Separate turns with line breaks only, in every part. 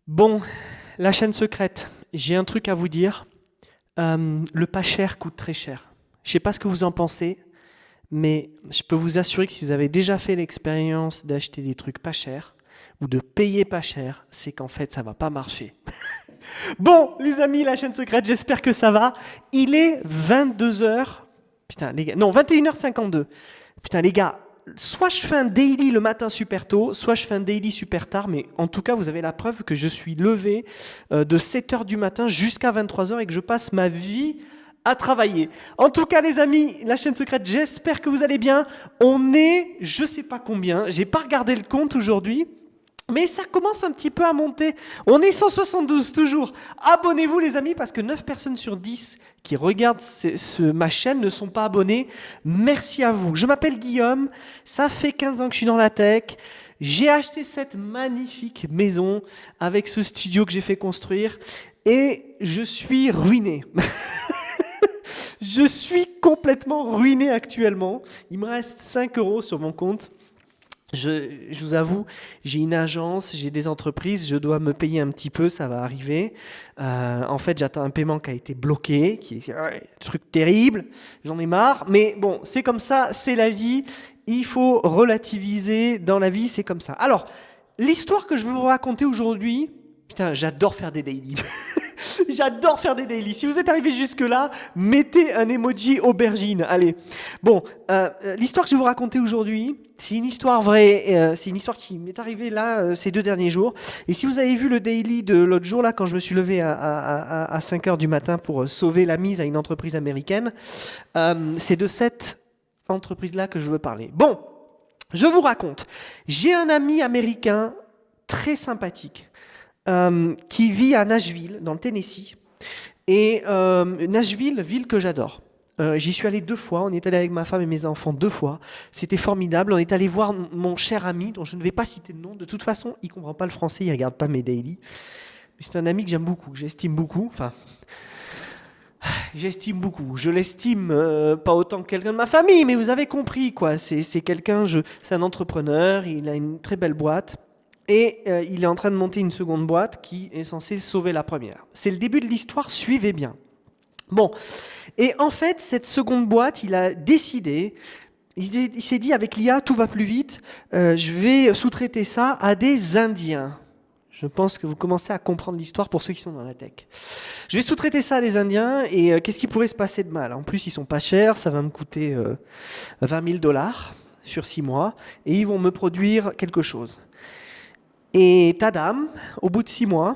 Bon, la chaîne secrète, j'ai un truc à vous dire. Le pas cher coûte très cher. Je sais pas ce que vous en pensez, mais je peux vous assurer que si vous avez déjà fait l'expérience d'acheter des trucs pas chers ou de payer pas cher, c'est qu'en fait ça va pas marcher. Bon, les amis, la chaîne secrète, j'espère que ça va. Il est 22 heures. Putain, les gars, non, 21h52. Putain, les gars, soit je fais un daily le matin super tôt, soit je fais un daily super tard, mais en tout cas, vous avez la preuve que je suis levé de 7 heures du matin jusqu'à 23 heures et que je passe ma vie à travailler. En tout cas, les amis, la chaîne secrète, j'espère que vous allez bien. On est, je sais pas combien, j'ai pas regardé le compte aujourd'hui. Mais ça commence un petit peu à monter. On est 172 toujours. Abonnez-vous les amis parce que 9 personnes sur 10 qui regardent ma chaîne ne sont pas abonnés. Merci à vous. Je m'appelle Guillaume. Ça fait 15 ans que je suis dans la tech. J'ai acheté cette magnifique maison avec ce studio que j'ai fait construire et je suis ruiné. Je suis complètement ruiné actuellement. Il me reste 5 euros sur mon compte. Je vous avoue, j'ai une agence, j'ai des entreprises, je dois me payer un petit peu, ça va arriver. En fait, j'attends un paiement qui a été bloqué, qui est un truc terrible, j'en ai marre. Mais bon, c'est comme ça, c'est la vie, il faut relativiser dans la vie, c'est comme ça. Alors, l'histoire que je vais vous raconter aujourd'hui, putain, j'adore faire des daily. J'adore faire des daily. Si vous êtes arrivé jusque-là, mettez un emoji aubergine. Allez. Bon, l'histoire que je vais vous raconter aujourd'hui, c'est une histoire vraie. C'est une histoire qui m'est arrivée là ces 2 derniers jours. Et si vous avez vu le daily de l'autre jour, là, quand je me suis levé à 5 heures du matin pour sauver la mise à une entreprise américaine, c'est de cette entreprise-là que je veux parler. Bon, je vous raconte. J'ai un ami américain très sympathique qui vit à Nashville, dans le Tennessee. Et Nashville, ville que j'adore. J'y suis allé 2 fois, on est allé avec ma femme et mes enfants 2 fois. C'était formidable. On est allé voir mon cher ami, dont je ne vais pas citer le nom. De toute façon, il ne comprend pas le français, il ne regarde pas mes daily. Mais c'est un ami que j'aime beaucoup, que j'estime beaucoup. Enfin, j'estime beaucoup. Je l'estime pas autant que quelqu'un de ma famille, mais vous avez compris, quoi. C'est quelqu'un, c'est un entrepreneur, il a une très belle boîte. Et il est en train de monter une seconde boîte qui est censée sauver la première. C'est le début de l'histoire, suivez bien. Bon, et en fait, cette seconde boîte, il a décidé, il s'est dit avec l'IA, tout va plus vite, je vais sous-traiter ça à des Indiens. Je pense que vous commencez à comprendre l'histoire pour ceux qui sont dans la tech. Je vais sous-traiter ça à des Indiens et qu'est-ce qui pourrait se passer de mal? En plus, ils sont pas chers, ça va me coûter 20 000 dollars sur 6 mois et ils vont me produire quelque chose. Et tadam, au bout de 6 mois,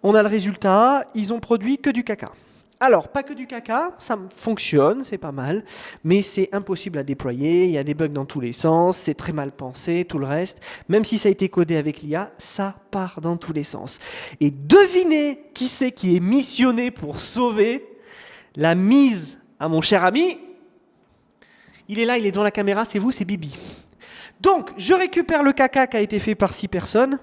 on a le résultat, ils ont produit que du caca. Alors, pas que du caca, ça fonctionne, c'est pas mal, mais c'est impossible à déployer, il y a des bugs dans tous les sens, c'est très mal pensé, tout le reste. Même si ça a été codé avec l'IA, ça part dans tous les sens. Et devinez qui c'est qui est missionné pour sauver la mise à mon cher ami. Il est là, il est devant la caméra, c'est vous, c'est Bibi. Donc, je récupère le caca qui a été fait par 6 personnes.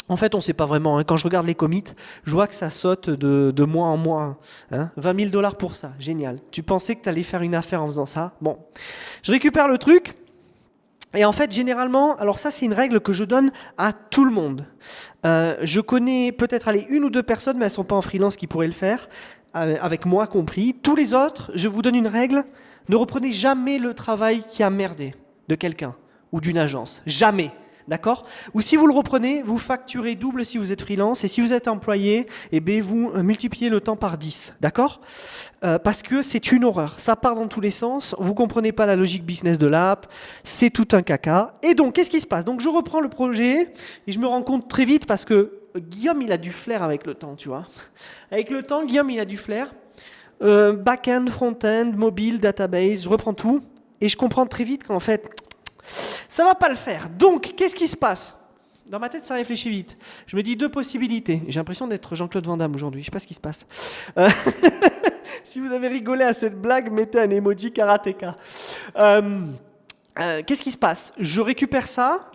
En fait, on ne sait pas vraiment. Hein. Quand je regarde les commits, je vois que ça saute de mois en mois. Hein. 20 000 dollars pour ça, génial. Tu pensais que tu allais faire une affaire en faisant ça? Bon, je récupère le truc. Et en fait, généralement, alors ça, c'est une règle que je donne à tout le monde. Je connais peut-être une ou deux personnes, mais elles ne sont pas en freelance qui pourraient le faire, avec moi compris. Tous les autres, je vous donne une règle. Ne reprenez jamais le travail qui a merdé de quelqu'un ou d'une agence. Jamais. D'accord? Ou si vous le reprenez, vous facturez double si vous êtes freelance, et si vous êtes employé, eh bien, vous multipliez le temps par 10. D'accord? Parce que c'est une horreur. Ça part dans tous les sens, vous ne comprenez pas la logique business de l'app, c'est tout un caca. Et donc, qu'est-ce qui se passe? Donc, je reprends le projet, et je me rends compte très vite, parce que Guillaume, il a du flair avec le temps, tu vois. Avec le temps, Guillaume, il a du flair. Back-end, front-end, mobile, database, je reprends tout, et je comprends très vite qu'en fait, ça va pas le faire. Donc, qu'est-ce qui se passe? Dans ma tête, ça réfléchit vite. Je me dis 2 possibilités. J'ai l'impression d'être Jean-Claude Van Damme aujourd'hui. Je sais pas ce qui se passe. Si vous avez rigolé à cette blague, mettez un emoji karatéka. Qu'est-ce qui se passe? Je récupère ça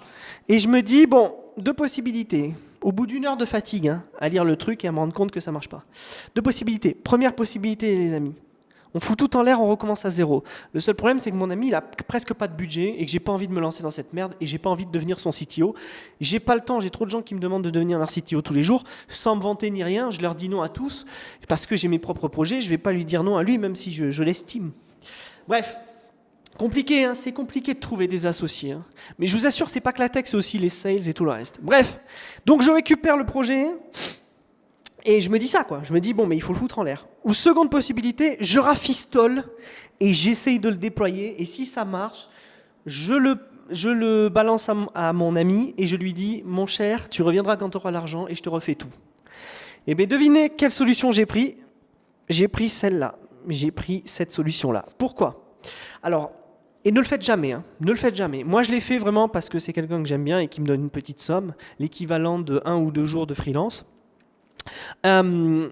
et je me dis, bon, 2 possibilités. Au bout d'1 heure de fatigue, hein, à lire le truc et à me rendre compte que ça marche pas. 2 possibilités. Première possibilité, les amis. On fout tout en l'air, on recommence à zéro. Le seul problème, c'est que mon ami, il a presque pas de budget et que j'ai pas envie de me lancer dans cette merde et j'ai pas envie de devenir son CTO. J'ai pas le temps, j'ai trop de gens qui me demandent de devenir leur CTO tous les jours, sans me vanter ni rien. Je leur dis non à tous parce que j'ai mes propres projets. Je vais pas lui dire non à lui, même si je l'estime. Bref. Compliqué, hein, c'est compliqué de trouver des associés. Hein. Mais je vous assure, c'est pas que la tech, c'est aussi les sales et tout le reste. Bref, donc je récupère le projet et je me dis ça, quoi. Je me dis, bon, mais il faut le foutre en l'air. Ou seconde possibilité, je rafistole et j'essaye de le déployer. Et si ça marche, je le balance à mon ami et je lui dis, mon cher, tu reviendras quand tu auras l'argent et je te refais tout. Et bien, devinez quelle solution j'ai pris. J'ai pris celle-là. J'ai pris cette solution-là. Pourquoi ? Alors, et ne le faites jamais, hein. Ne le faites jamais. Moi, je l'ai fait vraiment parce que c'est quelqu'un que j'aime bien et qui me donne une petite somme, l'équivalent de 1 ou 2 jours de freelance. Je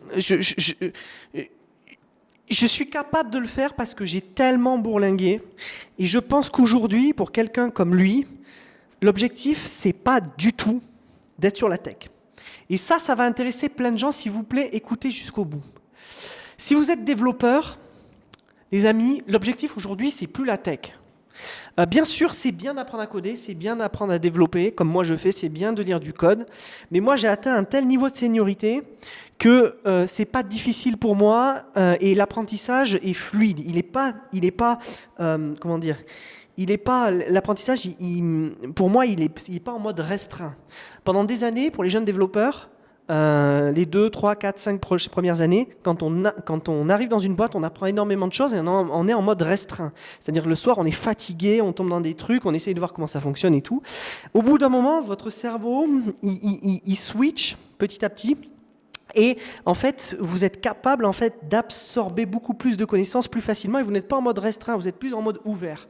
suis capable de le faire parce que j'ai tellement bourlingué et je pense qu'aujourd'hui, pour quelqu'un comme lui, l'objectif, c'est pas du tout d'être sur la tech. Et ça va intéresser plein de gens. S'il vous plaît, écoutez jusqu'au bout. Si vous êtes développeur, les amis, l'objectif aujourd'hui, c'est plus la tech. Bien sûr, c'est bien d'apprendre à coder, c'est bien d'apprendre à développer, comme moi je fais, c'est bien de lire du code. Mais moi, j'ai atteint un tel niveau de seniorité que c'est pas difficile pour moi et l'apprentissage est fluide. Il est pas, comment dire, il est pas l'apprentissage. Pour moi, il est pas en mode restreint. Pendant des années, pour les jeunes développeurs. Les 2, 3, 4, 5 premières années, quand on arrive dans une boîte, on apprend énormément de choses et on est en mode restreint. C'est-à-dire le soir, on est fatigué, on tombe dans des trucs, on essaye de voir comment ça fonctionne et tout. Au bout d'un moment, votre cerveau, il switch petit à petit. Et en fait, vous êtes capable en fait, d'absorber beaucoup plus de connaissances plus facilement et vous n'êtes pas en mode restreint, vous êtes plus en mode ouvert.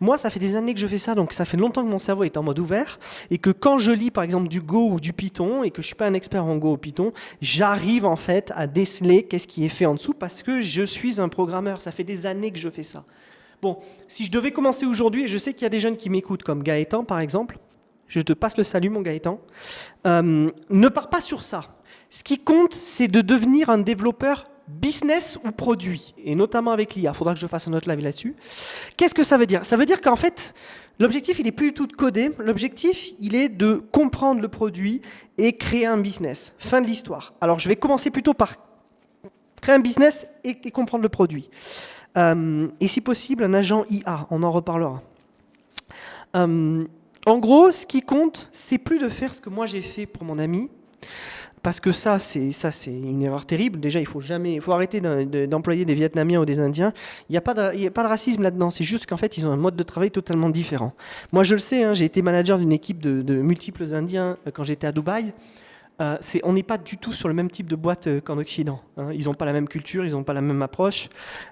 Moi, ça fait des années que je fais ça, donc ça fait longtemps que mon cerveau est en mode ouvert et que quand je lis par exemple du Go ou du Python et que je ne suis pas un expert en Go ou Python, j'arrive en fait à déceler qu'est-ce qui est fait en dessous parce que je suis un programmeur. Ça fait des années que je fais ça. Bon, si je devais commencer aujourd'hui, et je sais qu'il y a des jeunes qui m'écoutent comme Gaëtan par exemple, je te passe le salut mon Gaëtan, ne pars pas sur ça. Ce qui compte, c'est de devenir un développeur business ou produit, et notamment avec l'IA. Il faudra que je fasse un autre live là-dessus. Qu'est-ce que ça veut dire ? Ça veut dire qu'en fait, l'objectif, il n'est plus du tout de coder. L'objectif, il est de comprendre le produit et créer un business. Fin de l'histoire. Alors, je vais commencer plutôt par créer un business et comprendre le produit. Et si possible, un agent IA. On en reparlera. En gros, ce qui compte, c'est plus de faire ce que moi j'ai fait pour mon ami. Parce que ça, c'est une erreur terrible. Déjà, il faut arrêter d'employer des Vietnamiens ou des Indiens. Il n'y a pas de racisme là-dedans. C'est juste qu'en fait, ils ont un mode de travail totalement différent. Moi, je le sais, hein, j'ai été manager d'une équipe de multiples Indiens quand j'étais à Dubaï. On n'est pas du tout sur le même type de boîte qu'en Occident. Hein. Ils n'ont pas la même culture, ils n'ont pas la même approche,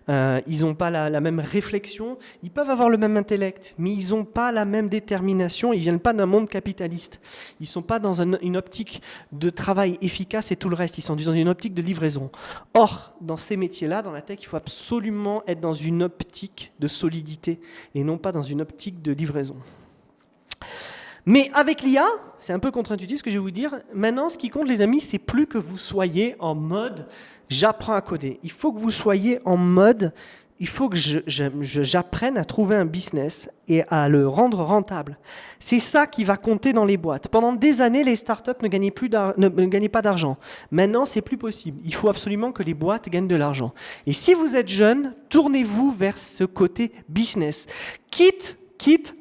ils n'ont pas la même réflexion. Ils peuvent avoir le même intellect, mais ils n'ont pas la même détermination. Ils ne viennent pas d'un monde capitaliste. Ils ne sont pas dans une optique de travail efficace et tout le reste. Ils sont dans une optique de livraison. Or, dans ces métiers-là, dans la tech, il faut absolument être dans une optique de solidité et non pas dans une optique de livraison. Mais avec l'IA, c'est un peu contre-intuitif ce que je vais vous dire. Maintenant, ce qui compte, les amis, c'est plus que vous soyez en mode « j'apprends à coder ». Il faut que vous soyez en mode « il faut que j'apprenne à trouver un business et à le rendre rentable ». C'est ça qui va compter dans les boîtes. Pendant des années, les startups ne gagnaient pas d'argent. Maintenant, c'est plus possible. Il faut absolument que les boîtes gagnent de l'argent. Et si vous êtes jeune, tournez-vous vers ce côté business. Quitte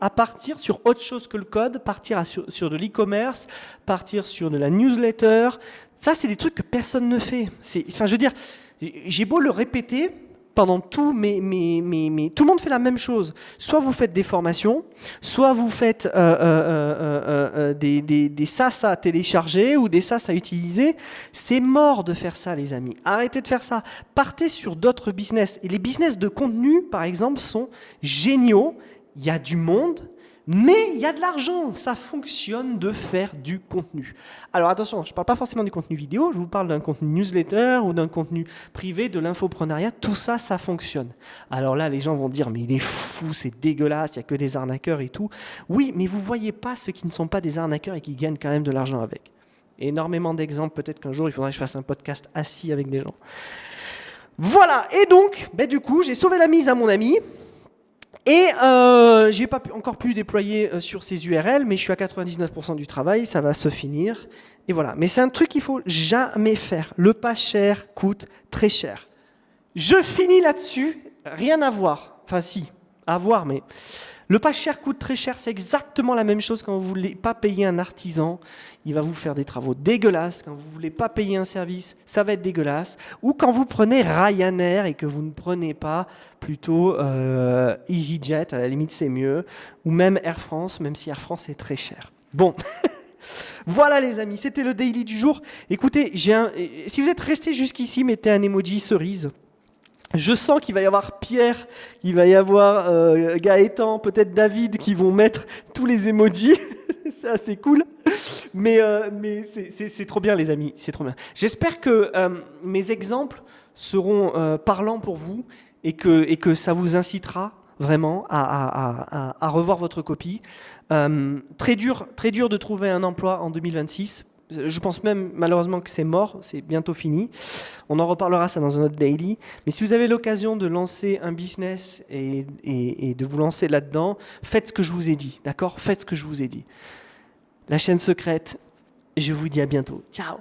à partir sur autre chose que le code, partir sur de l'e-commerce, partir sur de la newsletter. Ça, c'est des trucs que personne ne fait. Enfin, je veux dire, j'ai beau le répéter pendant tout, mais tout le monde fait la même chose. Soit vous faites des formations, soit vous faites des SaaS à télécharger ou des SaaS à utiliser. C'est mort de faire ça, les amis. Arrêtez de faire ça. Partez sur d'autres business. Et les business de contenu, par exemple, sont géniaux. Il y a du monde, mais il y a de l'argent. Ça fonctionne de faire du contenu. Alors attention, je ne parle pas forcément du contenu vidéo, je vous parle d'un contenu newsletter ou d'un contenu privé, de l'infoprenariat. Tout ça, ça fonctionne. Alors là, les gens vont dire, mais il est fou, c'est dégueulasse, il n'y a que des arnaqueurs et tout. Oui, mais vous ne voyez pas ceux qui ne sont pas des arnaqueurs et qui gagnent quand même de l'argent avec. Énormément d'exemples, peut-être qu'un jour, il faudra que je fasse un podcast assis avec des gens. Voilà, et donc, du coup, j'ai sauvé la mise à mon ami. Et j'ai pas encore pu déployer sur ces URL, mais je suis à 99% du travail, ça va se finir. Et voilà. Mais c'est un truc qu'il faut jamais faire. Le pas cher coûte très cher. Je finis là-dessus. Rien à voir. Enfin si, à voir, mais le pas cher coûte très cher. C'est exactement la même chose quand vous ne voulez pas payer un artisan. Il va vous faire des travaux dégueulasses. Quand vous ne voulez pas payer un service, ça va être dégueulasse. Ou quand vous prenez Ryanair et que vous ne prenez pas plutôt EasyJet, à la limite c'est mieux. Ou même Air France, même si Air France est très cher. Bon, voilà les amis, c'était le daily du jour. Écoutez, si vous êtes restés jusqu'ici, mettez un emoji cerise. Je sens qu'il va y avoir Pierre, il va y avoir Gaëtan, peut-être David qui vont mettre tous les emojis. C'est assez cool. Mais c'est trop bien les amis, c'est trop bien. J'espère que mes exemples seront parlants pour vous et que ça vous incitera vraiment à revoir votre copie. Très dur de trouver un emploi en 2026. Je pense même malheureusement que c'est mort, c'est bientôt fini. On en reparlera ça dans un autre daily. Mais si vous avez l'occasion de lancer un business et de vous lancer là-dedans, faites ce que je vous ai dit, d'accord ? Faites ce que je vous ai dit. La chaîne secrète, je vous dis à bientôt. Ciao !